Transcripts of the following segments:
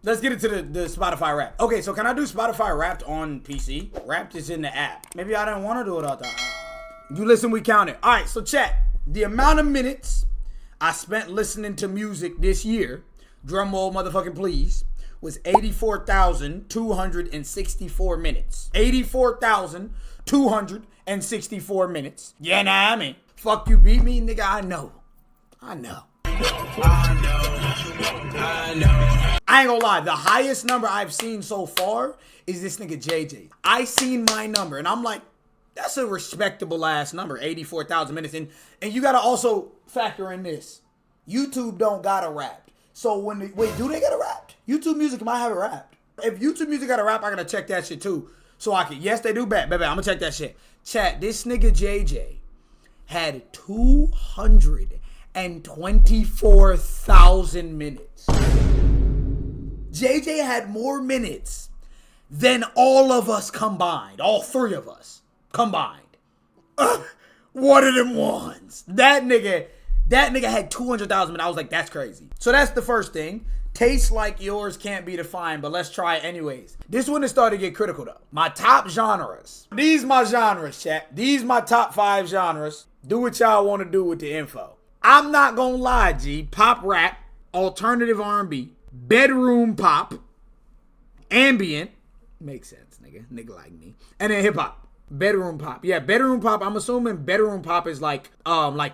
Let's get into the Spotify Wrapped. Okay, so can I do Spotify Wrapped on PC? Wrapped is in the app. Maybe I didn't want to do it out the app. You listen, we count it. All right, so chat. The amount of minutes I spent listening to music this year, drum roll motherfucking please, was 84,264 minutes. 84,264 minutes. Yeah, nah, I mean, fuck you beat me, nigga, I know. I ain't gonna lie, the highest number I've seen so far is this nigga JJ. I seen my number, and I'm like, that's a respectable ass number, 84,000 minutes. And you gotta also factor in this. YouTube don't got a Wrapped. So do they got a Wrapped? YouTube Music might have it Wrapped. If YouTube Music got a Wrapped, I gotta check that shit too. So I can, yes, they do, bet. I'm gonna check that shit. Chat, this nigga JJ had 224,000 minutes. JJ had more minutes than all of us combined. All three of us combined. One of them ones. That nigga had 200,000 minutes. I was like, that's crazy. So that's the first thing. Tastes like yours can't be defined, but let's try it anyways. This one is starting to get critical though. My top genres. These my genres, chat. These my top 5 genres. Do what y'all want to do with the info. I'm not gonna lie, G. Pop rap, alternative R&B, bedroom pop, ambient, makes sense, nigga like me, and then hip hop. Bedroom pop. Yeah, bedroom pop. I'm assuming bedroom pop is like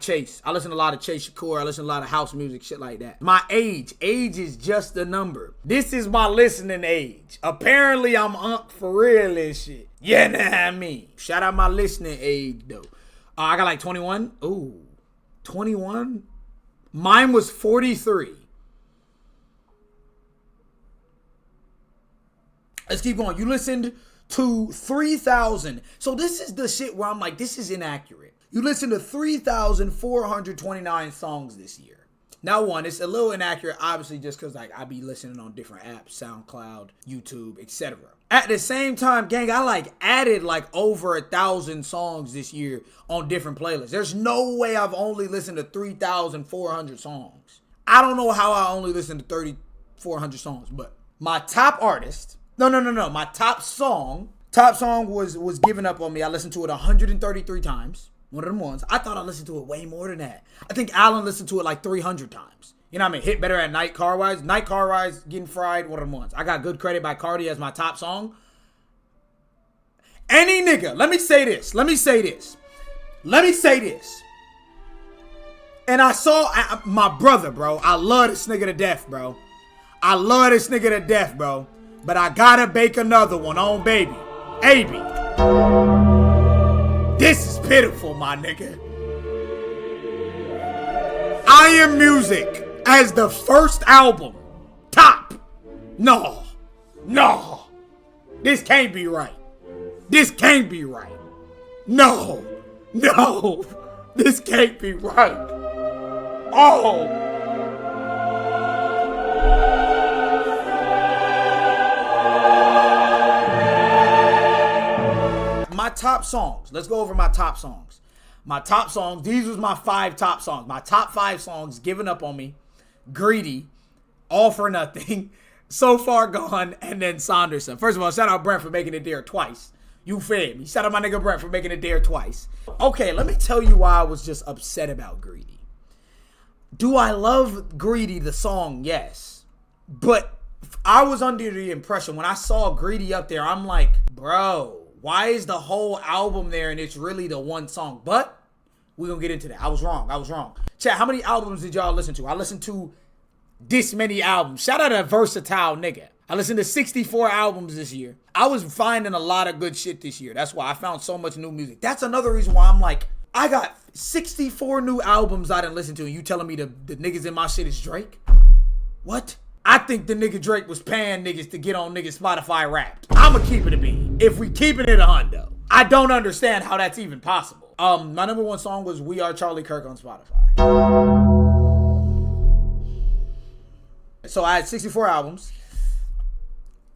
Chase. I listen to a lot of Chase Shakur. I listen to a lot of house music, shit like that. My age is just a number. This is my listening age. Apparently I'm for real and shit. Yeah, nah, I mean. Shout out my listening age though. I got like 21. Ooh, 21. Mine was 43. Let's keep going. You listened to 3,000. So this is the shit where I'm like, this is inaccurate. You listened to 3,429 songs this year. Now, one, it's a little inaccurate, obviously, just because like I be listening on different apps, SoundCloud, YouTube, etc. At the same time, gang, I like added like over 1,000 songs this year on different playlists. There's no way I've only listened to 3,400 songs. I don't know how I only listened to 3,400 songs, but my top artist. No. My top song was Given Up On Me. I listened to it 133 times. One of them ones. I thought I listened to it way more than that. I think Alan listened to it like 300 times. You know what I mean? Hit Better at Night, Car Rides. Night Car Rides, Getting Fried, one of them ones. I got Good Credit by Cardi as my top song. Any nigga, let me say this. And I saw my brother, bro. I love this nigga to death, bro. But I gotta bake another one on baby. AB. This is pitiful, my nigga. I Am Music as the first album. Top. No. This can't be right. No. This can't be right. Oh. My top songs. Let's go over my top songs. These was my 5 top songs. My top 5 songs: Giving Up On Me, Greedy, All For Nothing, So Far Gone, and then Saunderson. First of all, shout out Brent for making it there twice. You fed me. Shout out my nigga Brent for making it there twice. Okay, let me tell you why I was just upset about Greedy. Do I love Greedy, the song? Yes. But I was under the impression when I saw Greedy up there, I'm like, bro, why is the whole album there and it's really the one song? But we're going to get into that. I was wrong. Chat, how many albums did y'all listen to? I listened to this many albums. Shout out a versatile nigga. I listened to 64 albums this year. I was finding a lot of good shit this year. That's why I found so much new music. That's another reason why I'm like, I got 64 new albums I didn't listen to, and you telling me the niggas in my shit is Drake? What? I think the nigga Drake was paying niggas to get on niggas Spotify Wrapped. I'ma keep it a bean. If we keeping it a hundo. I don't understand how that's even possible. My number 1 song was We Are Charlie Kirk on Spotify. So I had 64 albums.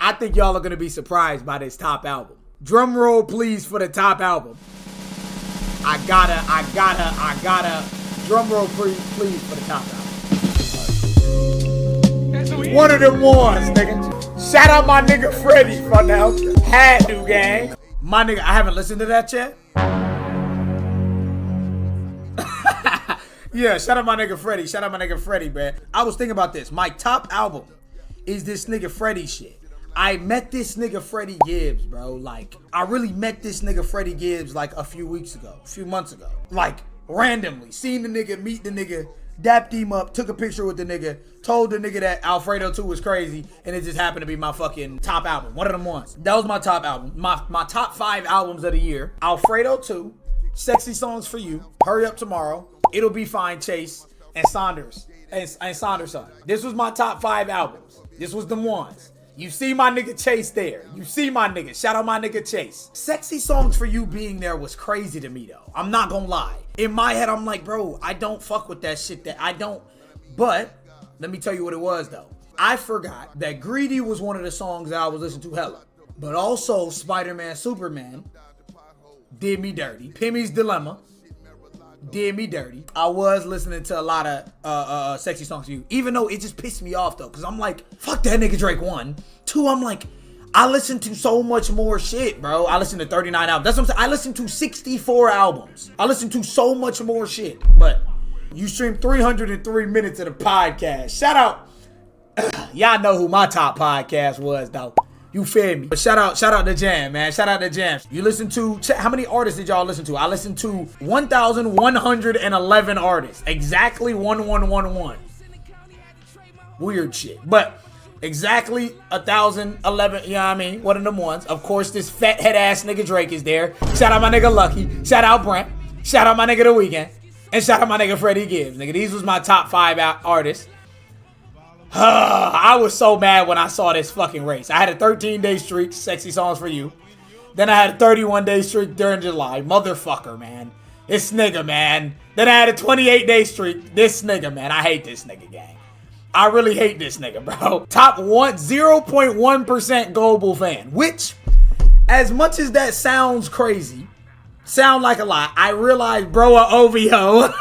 I think y'all are gonna be surprised by this top album. Drum roll please for the top album. I gotta drum roll please for the top album. One of them ones, nigga. Shout out my nigga Freddie for now. Had to, gang. My nigga, I haven't listened to that yet. Yeah, shout out my nigga Freddie. Shout out my nigga Freddie, man. I was thinking about this. My top album is this nigga Freddie shit. I met this nigga Freddie Gibbs, bro. Like, I really met this nigga Freddie Gibbs like a few months ago. Like, randomly. Seen the nigga, meet the nigga, dapped him up, took a picture with the nigga, told the nigga that Alfredo 2 was crazy, and it just happened to be my fucking top album. One of them ones. That was my top album. My top 5 albums of the year. Alfredo 2, Sexy Songs for You, Hurry Up Tomorrow, It'll Be Fine, Chase, and Saunders. And Saunderson. This was my top 5 albums. This was them ones. You see my nigga Chase there. You see my nigga. Shout out my nigga Chase. Sexy Songs for You being there was crazy to me, though. I'm not gonna lie. In my head, I'm like, bro, I don't fuck with that shit. But let me tell you what it was, though. I forgot that Greedy was one of the songs that I was listening to hella. But also, Spider-Man, Superman did me dirty. Pimmy's Dilemma did me dirty. I was listening to a lot of Sexy Songs for You, even though it just pissed me off though, because I'm like, fuck that nigga Drake 1. 2, I'm like, I listen to so much more shit, bro. I listen to 39 albums. That's what I'm saying. I listen to 64 albums. I listen to so much more shit. But you streamed 303 minutes of the podcast. Shout out. Y'all know who my top podcast was though. You feel me? But shout out to Jam, man. Shout out to Jam. You listen to, how many artists did y'all listen to? I listened to 1,111 artists. Exactly 1111. Weird shit. But exactly 1,011, you know what I mean? One of them ones. Of course, this fat head ass nigga Drake is there. Shout out my nigga Lucky. Shout out Brent. Shout out my nigga The Weeknd. And shout out my nigga Freddie Gibbs. Nigga, these was my top 5 artists. I was so mad when I saw this fucking race. I had a 13-day streak, Sexy Songs for You. Then I had a 31-day streak during July. Motherfucker, man. This nigga, man. Then I had a 28-day streak. This nigga, man. I hate this nigga, gang. I really hate this nigga, bro. Top 0.1% global fan. Which, as much as that sounds crazy, sound like a lot, I realize, bro, a OVO.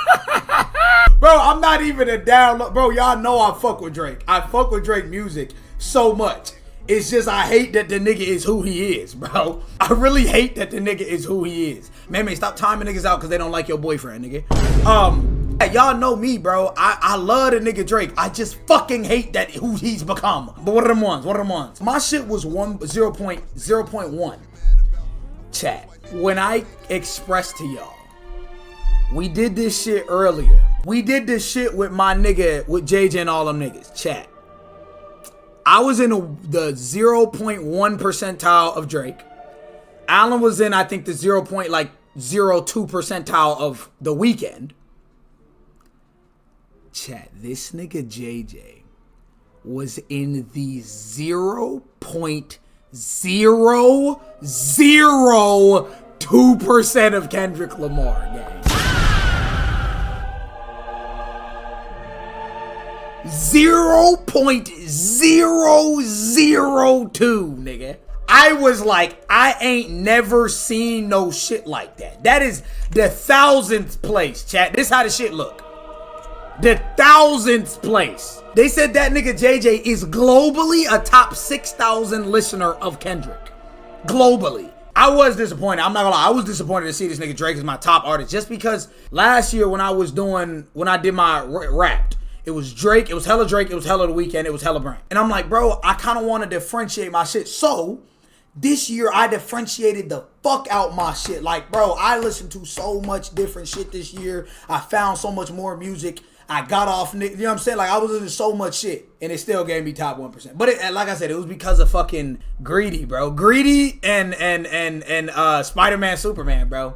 Bro, I'm not even a download. Bro, y'all know I fuck with Drake. I fuck with Drake music so much. It's just I hate that the nigga is who he is, bro. I really hate that the nigga is who he is. Man, stop timing niggas out because they don't like your boyfriend, nigga. Y'all know me, bro. I love the nigga Drake. I just fucking hate that who he's become. But what are them ones? My shit was 0.1. Chat. When I expressed to y'all, we did this shit earlier. We did this shit with my nigga, with JJ and all them niggas. Chat. I was in the 0.1 percentile of Drake. Alan was in, I think, the 0.02 percentile of The Weeknd. Chat. This nigga JJ was in the 0.002% of Kendrick Lamar, gang. 0.002, nigga. I was like, I ain't never seen no shit like that. That is the 1,000th place, chat. This how the shit look. The 1,000th place. They said that nigga JJ is globally a top 6,000 listener of Kendrick. Globally. I was disappointed. I'm not gonna lie. I was disappointed to see this nigga Drake as my top artist. Just because last year when I did my Wrapped, it was Drake, it was hella Drake, it was hella The Weeknd, it was hella Brent. And I'm like, bro, I kind of want to differentiate my shit. So, this year I differentiated the fuck out my shit. Like, bro, I listened to so much different shit this year. I found so much more music. I got off, you know what I'm saying? Like, I was listening to so much shit, and it still gave me top 1%. But like I said, it was because of fucking Greedy, bro. Greedy and Spider-Man, Superman, bro.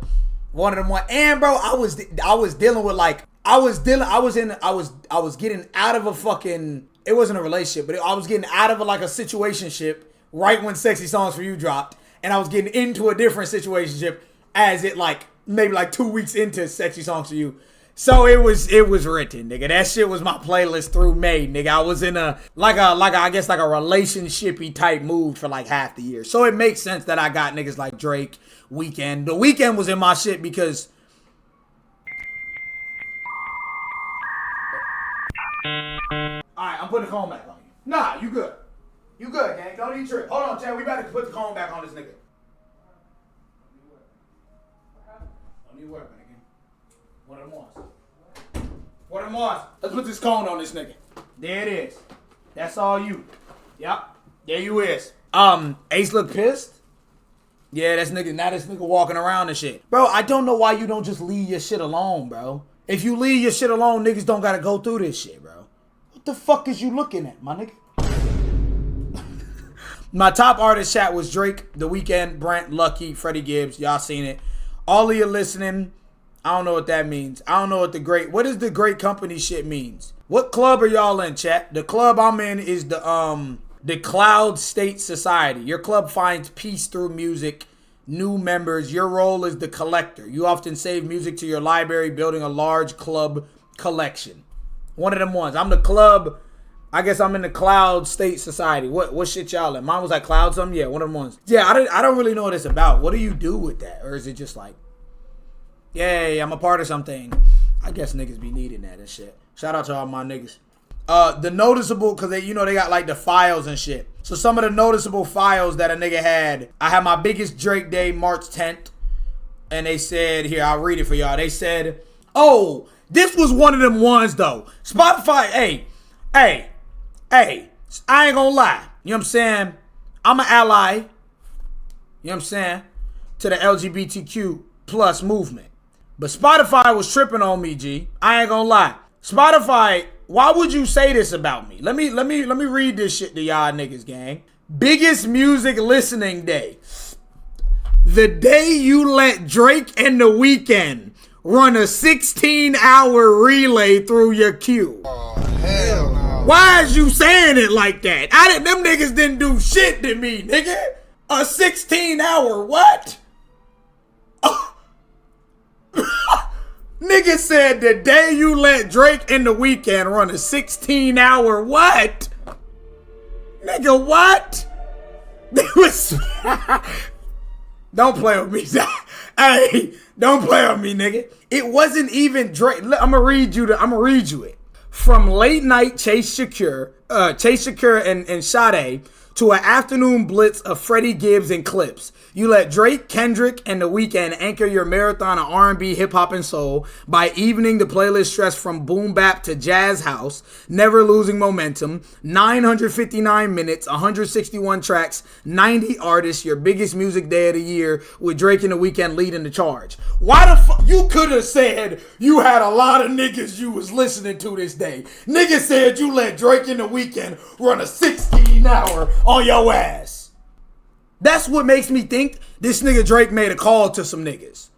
One of them one. And bro, I was dealing with like, I was getting out of a fucking, it wasn't a relationship, but I was getting out of a situationship right when Sexy Songs for You dropped, and I was getting into a different situationship as it maybe 2 weeks into Sexy Songs for You. So it was written, nigga. That shit was my playlist through May, nigga. I was in a relationshipy type mood for half the year. So it makes sense that I got niggas like Drake, Weeknd. The Weeknd was in my shit because alright, I'm putting the phone back on you. Nah, you good. You good, gang. Don't even trip. Hold on, Chad. We about to put the cone back on this nigga. Don't need work, nigga. One of them ones. One of them ones. Let's put this cone on this nigga. There it is. That's all you. Yep. There you is. Ace look pissed? Yeah, this nigga walking around and shit. Bro, I don't know why you don't just leave your shit alone, bro. If you leave your shit alone, niggas don't gotta go through this shit, bro. What the fuck is you looking at, my nigga? My top artist chat was Drake, The Weeknd, Brent, Lucky, Freddie Gibbs. Y'all seen it. All of you listening, I don't know what that means. I don't know what does the great company shit means? What club are y'all in, chat? The club I'm in is the Cloud State Society. Your club finds peace through music. New members. Your role is the collector. You often save music to your library, building a large club collection. One of them ones. I'm the club. I guess I'm in the Cloud State Society. What shit y'all in? Mine was like Cloud something? Yeah, one of them ones. Yeah, I don't really know what it's about. What do you do with that? Or is it just like, yay, I'm a part of something? I guess niggas be needing that and shit. Shout out to all my niggas. The noticeable, because they got like the files and shit. So some of the noticeable files that a nigga had. I had my biggest Drake day, March 10th. And they said, here, I'll read it for y'all. They said, oh, this was one of them ones though. Spotify, hey, I ain't gonna lie. You know what I'm saying? I'm an ally, you know what I'm saying, to the LGBTQ plus movement. But Spotify was tripping on me, G. I ain't gonna lie. Spotify, why would you say this about me? Let me read this shit to y'all niggas, gang. Biggest music listening day. The day you let Drake and The Weeknd run a 16-hour relay through your queue. Oh, hell no. Why is you saying it like that? Them niggas didn't do shit to me, nigga. A 16-hour what? Nigga said the day you let Drake and The Weeknd run a 16-hour what? Nigga, what? Don't play with me, Zach. Hey, don't play with me, nigga. It wasn't even Drake. I'ma read you it. From late night Chase Shakur and Sade to an afternoon blitz of Freddie Gibbs and Clips. You let Drake, Kendrick, and The Weeknd anchor your marathon of R&B, hip-hop, and soul by evening the playlist stretched from boom bap to jazz house, never losing momentum, 959 minutes, 161 tracks, 90 artists, your biggest music day of the year with Drake and The Weeknd leading the charge. Why the fuck? You could have said you had a lot of niggas you was listening to this day. Niggas said you let Drake and The Weeknd run a 16-hour on your ass. That's what makes me think this nigga Drake made a call to some niggas.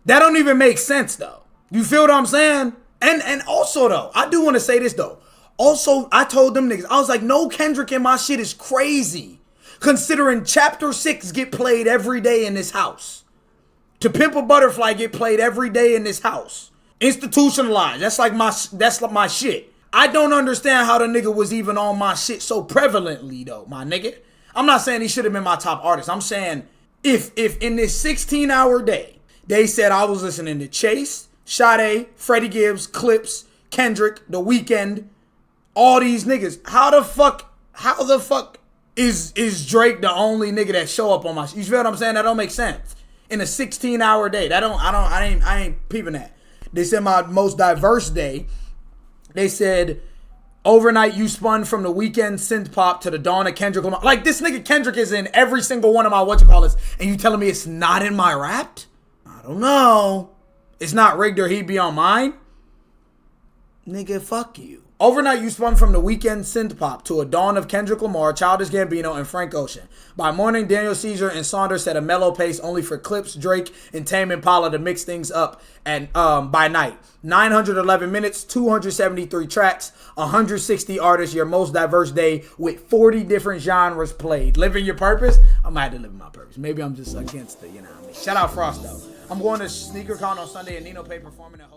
That don't even make sense, though. You feel what I'm saying? And also, though, I do want to say this, though. Also, I told them niggas, I was like, no Kendrick in my shit is crazy. Considering Chapter 6 get played every day in this house. To Pimp a Butterfly get played every day in this house. Institutionalized. That's like my shit. I don't understand how the nigga was even on my shit so prevalently, though, my nigga. I'm not saying he should have been my top artist. I'm saying if in this 16-hour day, they said I was listening to Chase, Sade, Freddie Gibbs, Clips, Kendrick, The Weeknd, all these niggas. How the fuck is Drake the only nigga that show up on my shit? You feel what I'm saying? That don't make sense. In a 16-hour day. I ain't peeping that. They said my most diverse day. They said overnight you spun from The Weeknd synth pop to the dawn of Kendrick Lamar. Like, this nigga Kendrick is in every single one of my whatchamacallits, and you telling me it's not in my Wrapped? I don't know. It's not rigged or he'd be on mine? Nigga, fuck you. Overnight, you spun from The Weeknd synth pop to a dawn of Kendrick Lamar, Childish Gambino, and Frank Ocean. By morning, Daniel Caesar and Saunders set a mellow pace only for Clips, Drake, and Tame Impala to mix things up. And by night, 911 minutes, 273 tracks, 160 artists, your most diverse day with 40 different genres played. Living your purpose? I might have to live my purpose. Maybe I'm just against it, you know what I mean? Shout out Frost, though. I'm going to SneakerCon on Sunday, and Nino Pay performing at